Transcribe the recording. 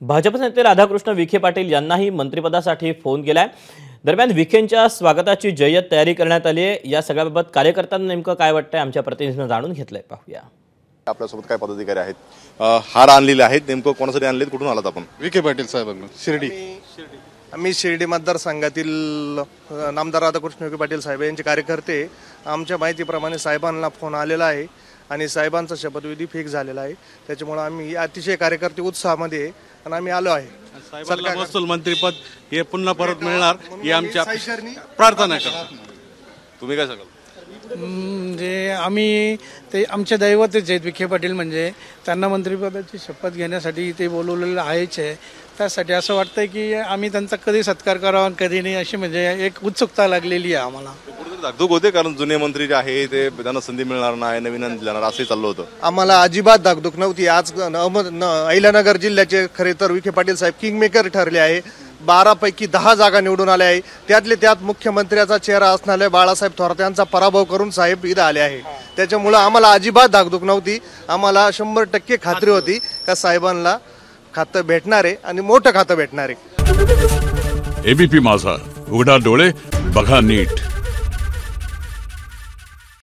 भाजप नेते राधाकृष्ण विखे पाटील यांनाही मंत्रिपदासाठी फोन केलाय। दरम्यान विखेंच्या स्वागताची जय्यत तयारी करण्यात आली आहे। या सगळ्याबाबत कार्यकर्त्यांना नेमकं काय वाटतंय आमच्या प्रतिनिधीने जाणून घेतलंय, पाहूया। आपल्यासोबत काय पदाधिकारी आहेत, हार आणलेले आहेत, नेमकं कोणासाठी आणलेत, कुठून आलात आपण? विखे पाटील साहेबांना शिर्डी। आम्ही शिर्डी मतदारसंघातील नामदार राधाकृष्ण विखे पाटील साहेब यांचे कार्यकर्ते। आमच्या माहितीप्रमाणे साहेबांना फोन आलेला आहे आणि साहेबांचा शपथविधी फिक्स झालेला आहे। त्याच्यामुळे आम्ही अतिशय कार्यकर्ते उत्साहामध्ये आहे आणि आम्ही आलो आहे। सरकार महसूल मंत्रीपद हे पुन्हा परत मिळणार ही आमच्या प्रार्थना करतो। तुम्ही काय सांगाल? म्हणजे आम्ही ते आमचे दैवतच आहेत विखे पाटील, म्हणजे त्यांना मंत्रिपदाची शपथ घेण्यासाठी ते बोलवलेलं आहेच आहे। त्यासाठी असं वाटतंय की आम्ही त्यांचा कधी सत्कार करावा कधी नाही, अशी म्हणजे एक उत्सुकता लागलेली आहे आम्हाला। धाकधूक होते कारण जुने मंत्री जे आहे ते त्यांना संधी मिळणार नाही, नवीन दिणार असंही चाललं होतं। आम्हाला अजिबात धाकधूक नव्हती। आज अहिल्यानगर जिल्ह्याचे खरे तर विखे पाटील साहेब किंगमेकर ठरले आहे। 12 पैकी 10 जागा निवडून आल्या आहे। त्यातले त्यात मुख्यमंत्र्याचा चेहरा असणारे बाळासाहेब थोरात यांचा पराभव करून साहेब इथं आले आहे। त्याच्यामुळे आम्हाला अजिबात धाकधूक नव्हती। आम्हाला 100% खात्री होती का साहेबांना खातं भेटणार आहे आणि मोठं खातं भेटणार आहे। एबीपी माझा, उघडा डोळे बघा नीट।